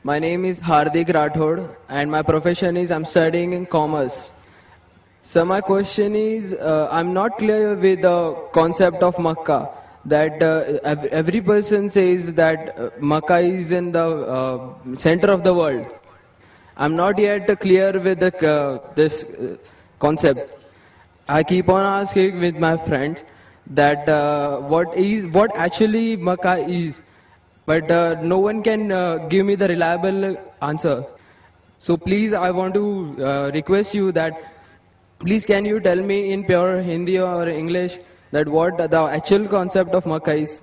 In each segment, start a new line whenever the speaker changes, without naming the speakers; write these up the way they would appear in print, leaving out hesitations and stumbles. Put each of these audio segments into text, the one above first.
My name is Hardik Rathod and my profession is I'm studying in commerce. So my question is, I'm not clear with the concept of Makkah. That every person says that Makkah is in the center of the world. I'm not yet clear with this concept. I keep on asking with my friends that what actually Makkah is, but no one can give me the reliable answer. So please, I want to request you that please can you tell me in pure Hindi or English that what the actual concept of Makkah is?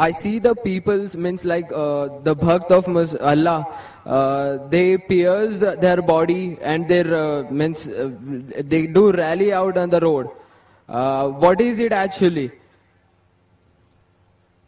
I see the peoples means like the bhakt of Allah. They pierce their body and their they do rally out on the road. What is it actually?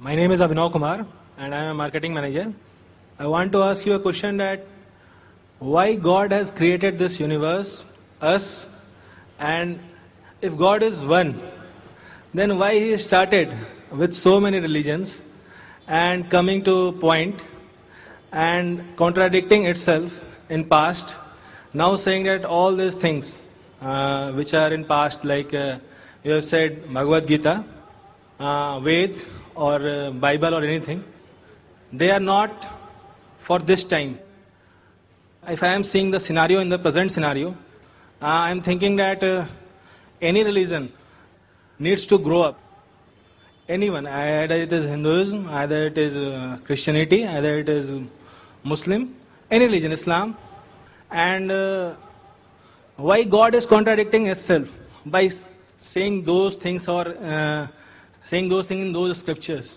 My name is Abhinav Kumar and I am a marketing manager. I want to ask you a question that why God has created this universe, us, and if God is one, then why He started with so many religions and coming to point and contradicting itself in past, now saying that all these things which are in past, like you have said Bhagavad Gita, Ved or Bible or anything, they are not for this time. If I am seeing the scenario in the present scenario, I am thinking that any religion needs to grow up. Anyone, either it is Hinduism, either it is Christianity, either it is Muslim, any religion, Islam. And why God is contradicting itself by saying those things or saying those things in those scriptures?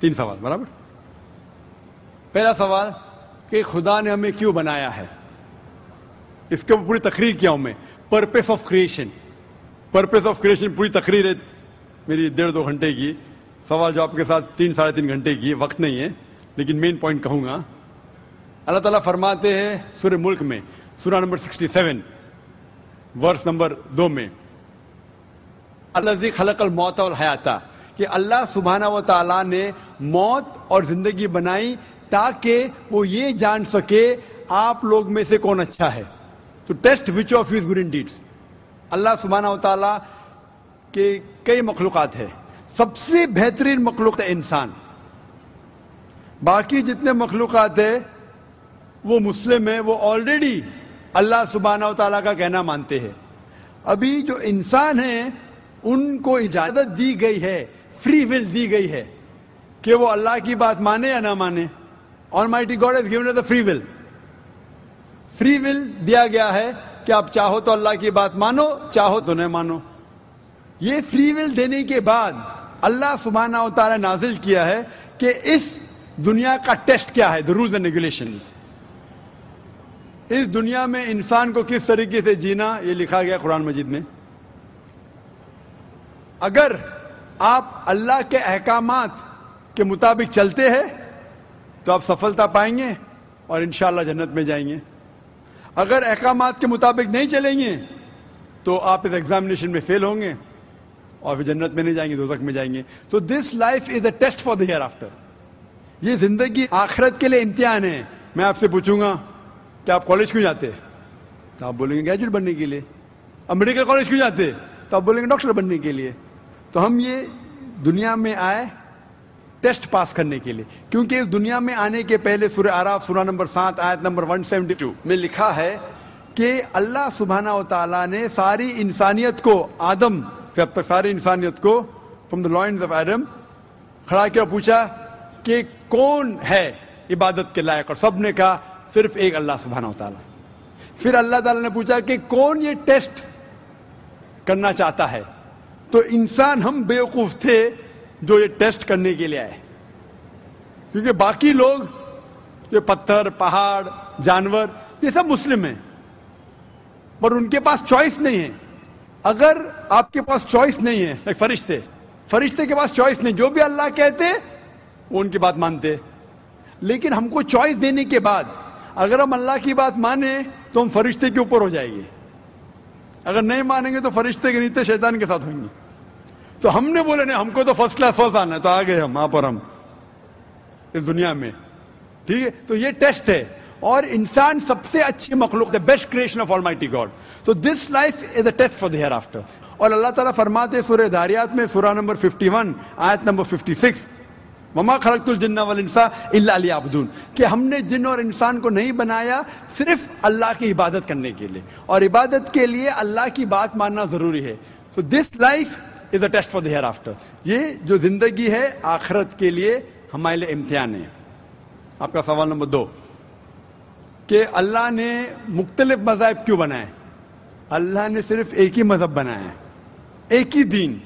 3 سوال برابر. پہلا سوال کہ خدا نے ہمیں کیوں بنایا ہے, اس کے پوری تقریر کیا ہوں میں. Purpose of creation, purpose of creation پوری تقریر ہے میری 1.5-2 گھنٹے کی, سوال جواب کے ساتھ 3-3.5 گھنٹے کی, وقت نہیں ہے لیکن مین پوائنٹ کہوں گا. اللہ تعالیٰ فرماتے ہیں سورہ ملک میں, سورہ نمبر 67 ورس نمبر 2 میں, الذی خلق الموت والحیات, کہ اللہ سبحانہ و تعالیٰ نے موت اور زندگی بنائی تاکہ وہ یہ جان سکے آپ لوگ میں سے کون اچھا ہے. تو test which of you is good in deeds. Allah سبحانہ و تعالیٰ کے کئی مخلوقات ہے, سب سے بہترین مخلوق ہے انسان. باقی جتنے مخلوقات ہیں وہ مسلم ہیں, وہ آلریڈی اللہ سبحانہ و تعالیٰ کا کہنا مانتے ہیں. ابھی جو انسان ہیں ان کو اجازت دی گئی ہے, فری ول دی گئی ہے کہ وہ اللہ کی بات مانے یا نہ مانے. Almighty God has given us the free will. Free will دیا گیا ہے کہ آپ چاہو تو اللہ کی بات مانو, چاہو تو نہ مانو. یہ فری ول دینے کے بعد اللہ سبحانہ و تعالیٰ نازل کیا ہے کہ اس دنیا کا ٹیسٹ کیا ہے, the rules and regulations. اس دنیا میں انسان کو کس طریقے سے جینا یہ لکھا گیا قرآن مجید میں. اگر آپ اللہ کے احکامات کے مطابق چلتے ہیں تو آپ سفلتا پائیں گے اور انشاءاللہ جنت میں جائیں گے. اگر احکامات کے مطابق نہیں چلیں گے تو آپ اس ایگزامینیشن میں فیل ہوں گے اور پھر جنت میں نہیں جائیں گے, دوزخ میں جائیں گے. تو this life is a test for the hereafter. یہ زندگی آخرت کے لیے امتحان ہے. میں آپ سے پوچھوں گا کہ آپ کالج کیوں جاتے, تو آپ بولیں گے گریجویٹ بننے کے لیے. اب میڈیکل کالج کیوں جاتے, تو آپ بولیں گے ڈاکٹر بننے کے لیے. تو ہم یہ دنیا میں آئے ٹیسٹ پاس کرنے کے لیے, کیونکہ اس دنیا میں آنے کے پہلے سورہ اعراف سورہ نمبر 7 آیت نمبر 172 میں لکھا ہے کہ اللہ سبحانہ و تعالیٰ نے ساری انسانیت کو, آدم سے اب تک ساری انسانیت کو from the lines of Adam کھڑا کیا, پوچھا کہ کون ہے عبادت کے لائق, اور سب نے کہا صرف ایک اللہ سبحانہ و تعالیٰ. پھر اللہ تعالیٰ نے پوچھا کہ کون یہ ٹیسٹ کرنا چاہتا ہے, تو انسان ہم بیوقوف تھے جو یہ ٹیسٹ کرنے کے لیے آئے, کیونکہ باقی لوگ جو پتھر, پہاڑ, جانور یہ سب مسلم ہیں, پر ان کے پاس چوائس نہیں ہے. اگر آپ کے پاس چوائس نہیں ہے, فرشتے کے پاس چوائس نہیں, جو بھی اللہ کہتے وہ ان کی بات مانتے. لیکن ہم کو چوائس دینے کے بعد اگر ہم اللہ کی بات مانیں تو ہم فرشتے کے اوپر ہو جائیں گے, اگر نہیں مانیں گے تو فرشتے کے نیچے شیطان کے ساتھ ہوئیں گے. تو ہم نے بولے نہیں, ہم کو تو فرسٹ کلاس فرسٹ آنا ہے, تو آ گئے ہم وہاں پر, ہم اس دنیا میں. ٹھیک ہے, تو یہ ٹیسٹ ہے, اور انسان سب سے اچھی مخلوق ہے, best creation of almighty God. تو this life is a test for the hereafter. اور اللہ تعالیٰ فرماتے سورہ داریات میں سورہ نمبر 51 آیت نمبر 56, وما خلقت الجن والانس الا لیعبدون, کہ ہم نے جن اور انسان کو نہیں بنایا صرف اللہ کی عبادت کرنے کے لیے, اور عبادت کے لیے اللہ کی بات ماننا ضروری ہے. So this life is a test for the hereafter. یہ جو زندگی ہے آخرت کے لیے ہمارے لیے امتحان ہے. آپ کا سوال نمبر 2 کہ اللہ نے مختلف مذاہب کیوں بنائے. اللہ نے صرف ایک ہی مذہب بنایا ہے, ایک ہی دین,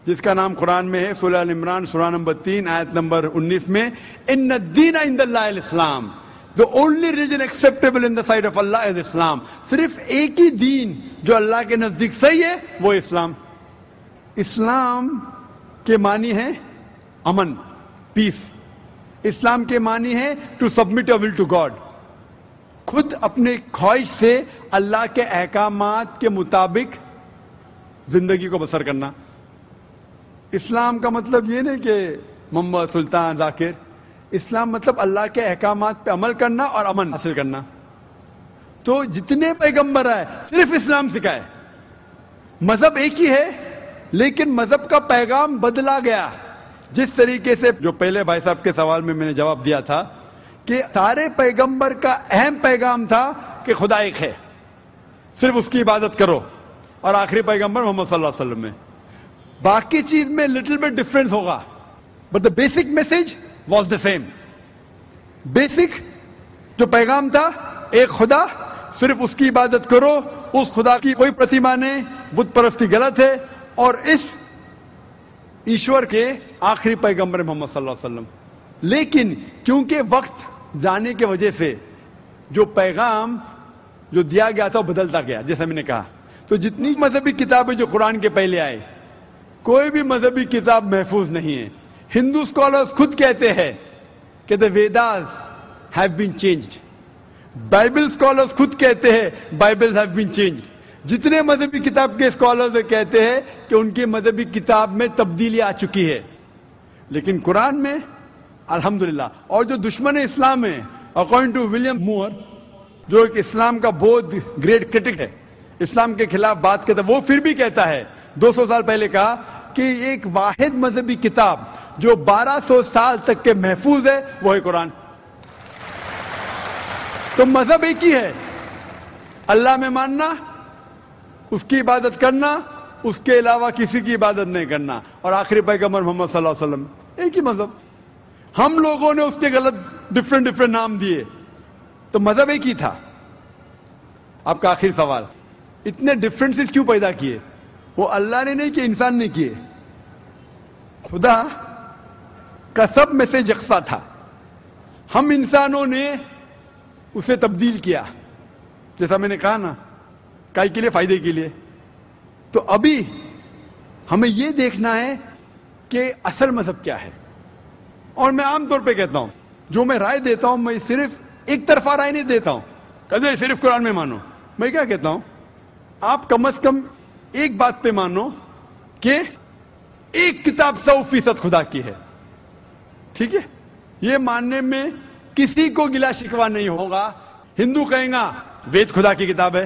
جس کا نام قرآن میں ہے سورہ ال عمران سورہ نمبر 3 آیت نمبر 19 میں, ان الدین عند اللہ الاسلام, the only religion acceptable in the sight of Allah is Islam. صرف ایک ہی دین جو اللہ کے نزدیک صحیح ہے وہ اسلام. اسلام کے معنی ہے امن, پیس. اسلام کے معنی ہے to submit your will to God, خود اپنے خواہش سے اللہ کے احکامات کے مطابق زندگی کو بسر کرنا. اسلام کا مطلب یہ نہیں کہ محمد سلطان ذاکر, اسلام مطلب اللہ کے احکامات پہ عمل کرنا اور امن حاصل کرنا. تو جتنے پیغمبر آئے صرف اسلام سکھائے. مذہب ایک ہی ہے لیکن مذہب کا پیغام بدلا گیا. جس طریقے سے جو پہلے بھائی صاحب کے سوال میں نے جواب دیا تھا کہ سارے پیغمبر کا اہم پیغام تھا کہ خدا ایک ہے, صرف اس کی عبادت کرو, اور آخری پیغمبر محمد صلی اللہ علیہ وسلم میں باقی چیز میں لٹل بٹ ڈفرینس ہوگا, but the basic message was the same. Basic جو پیغام تھا ایک خدا, صرف اس کی عبادت کرو, اس خدا کی کوئی پرتیما نہیں, بت پرستی غلط ہے, اور اس ایشور کے آخری پیغمبر محمد صلی اللہ علیہ وسلم. لیکن کیونکہ وقت جانے کی وجہ سے جو پیغام جو دیا گیا تھا وہ بدلتا گیا, جیسا میں نے کہا. تو جتنی مذہبی کتابیں جو قرآن کے پہلے آئے, کوئی بھی مذہبی کتاب محفوظ نہیں ہے. ہندو اسکالرز خود کہتے ہیں کہ the Vedas have been changed. Bible scholars خود کہتے ہیں بائبل have been changed. جتنے مذہبی کتاب کے اسکالرز کہتے ہیں کہ ان کی مذہبی کتاب میں تبدیلی آ چکی ہے. لیکن قرآن میں الحمدللہ, اور جو دشمن اسلام ہے اکارڈنگ ٹو ولیم مور, جو ایک اسلام کا بہت گریٹ کرٹک ہے, اسلام کے خلاف بات کرتا ہے, وہ پھر بھی کہتا ہے 200 سال پہلے کہا کہ ایک واحد مذہبی کتاب جو 1200 سال تک کے محفوظ ہے وہ ہے قرآن. تو مذہب ایک ہی ہے, اللہ میں ماننا, اس کی عبادت کرنا, اس کے علاوہ کسی کی عبادت نہیں کرنا, اور آخری پیغمبر محمد صلی اللہ علیہ وسلم, ایک ہی مذہب. ہم لوگوں نے اس کے غلط ڈفرنٹ نام دیے, تو مذہب ایک ہی تھا. آپ کا آخری سوال, اتنے ڈفرنسز کیوں پیدا کیے؟ وہ اللہ نے نہیں کیے, انسان نے کیے. خدا کا سب میں سے یکساں تھا, ہم انسانوں نے اسے تبدیل کیا, جیسا میں نے کہا نا, کائی کے لیے, فائدے کے لیے. تو ابھی ہمیں یہ دیکھنا ہے کہ اصل مذہب کیا ہے. اور میں عام طور پہ کہتا ہوں, جو میں رائے دیتا ہوں, میں صرف ایک طرفہ رائے نہیں دیتا ہوں کہ صرف قرآن میں مانو. میں کیا کہتا ہوں, آپ کم از کم ایک بات پہ مانو کہ ایک کتاب 100% خدا کی ہے. ٹھیک ہے, یہ ماننے میں کسی کو گلا شکوا نہیں ہوگا. ہندو کہیں گا وید خدا کی کتاب ہے,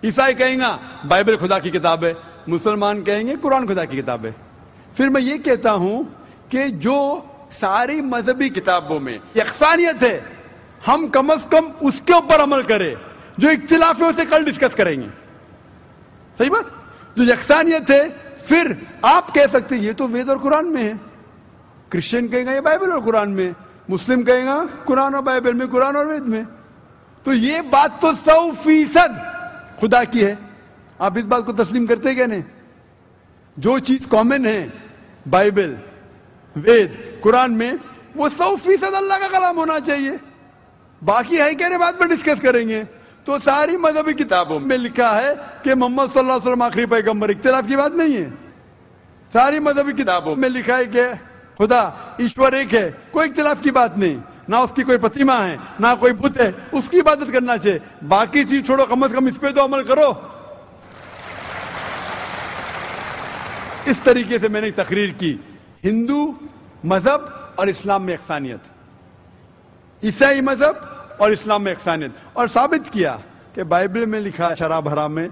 عیسائی کہیں گا بائبل خدا کی کتاب ہے, مسلمان کہیں گے قرآن خدا کی کتاب ہے. پھر میں یہ کہتا ہوں کہ جو ساری مذہبی کتابوں میں یکسانیت ہے, ہم کم از کم اس کے اوپر عمل کریں. جو اختلاف ہے اسے کل ڈسکس کریں گے. صحیح بات, جو یکسانیت ہے, پھر آپ کہہ سکتے یہ تو وید اور قرآن میں ہے, کرسچن کہیں گا یہ بائبل اور قرآن میں, مسلم کہیں گا قرآن اور بائبل میں, قرآن اور وید میں. تو یہ بات تو 100% خدا کی ہے. آپ اس بات کو تسلیم کرتے کیا نہیں؟ جو چیز کامن ہے بائبل, وید, قرآن میں, وہ 100% اللہ کا کلام ہونا چاہیے. باقی ہے کہنے بعد میں ڈسکس کریں گے. تو ساری مذہبی کتابوں میں لکھا ہے کہ محمد صلی اللہ علیہ وسلم آخری پیغمبر, اختلاف کی بات نہیں ہے. ساری مذہبی کتابوں میں لکھا ہے کہ خدا ایشور ایک ہے, کوئی اختلاف کی بات نہیں. نہ اس کی کوئی پرتیما ہے, نہ کوئی بت ہے, اس کی عبادت کرنا چاہیے. باقی چیز چھوڑو, کم از کم اس پہ تو عمل کرو. اس طریقے سے میں نے تقریر کی, ہندو مذہب اور اسلام میں یکسانیت, عیسائی مذہب اور اسلام میں یکسانیت, اور ثابت کیا کہ بائبل میں لکھا ہے شراب حرام ہے,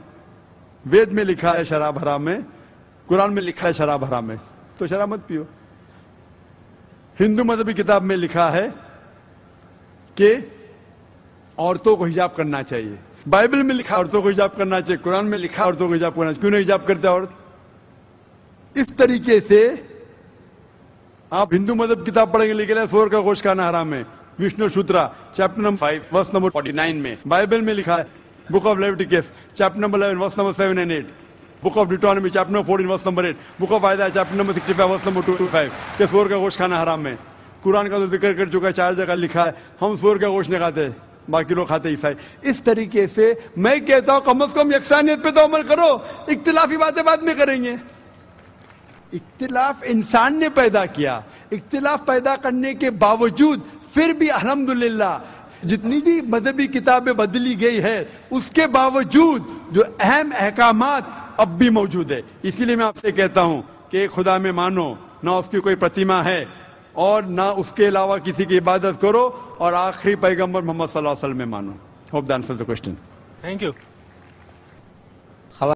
وید میں لکھا ہے شراب حرام ہے, قرآن میں لکھا ہے شراب حرام ہے, تو شراب مت پیو. ہندو مذہبی کتاب میں لکھا ہے کہ عورتوں کو حجاب کرنا چاہیے, بائبل میں لکھا عورتوں کو حجاب کرنا چاہیے, قرآن میں لکھا عورتوں کو حجاب کرنا چاہیے. کیوں نہیں حجاب کرتے عورت؟ اس طریقے سے آپ ہندو مذہب کتاب پڑھیں گے, لکھا ہے سور کا گوشت کھانا حرام ہے, وشنو شوترا چیپٹر نمبر 5 ورس نمبر 49 میں. بائبل میں لکھا ہے book of Leviticus chapter number 11 verse number 7 and 8, book of Deuteronomy chapter number 14 verse number 8, book of Isaiah chapter number 65 verse number 2 to 5 کہ سور کا گوشت کھانا حرام ہے. قرآن کا تو ذکر کر چکا ہے, 4 جگہ لکھا ہے ہم سور کا گوشت نہیں کھاتے, باقی لوگ کھاتے عیسائی. اس طریقے سے میں کہتا ہوں کم از کم یکسانیت پہ تو عمل کرو, اختلافی باتیں بعد میں کریں گے. اختلاف انسان نے پیدا کیا, اختلاف پیدا کرنے کے باوجود پھر بھی الحمدللہ جتنی بھی مذہبی کتابیں بدلی گئی ہے, اس کے باوجود جو اہم احکامات اب بھی موجود ہے. اسی لیے میں آپ سے کہتا ہوں کہ ایک خدا میں مانو, نہ اس کی کوئی پرتیما ہے اور نہ اس کے علاوہ کسی کی عبادت کرو, اور آخری پیغمبر محمد صلی اللہ علیہ وسلم میں مانو. Hope that answers the question.
Thank you.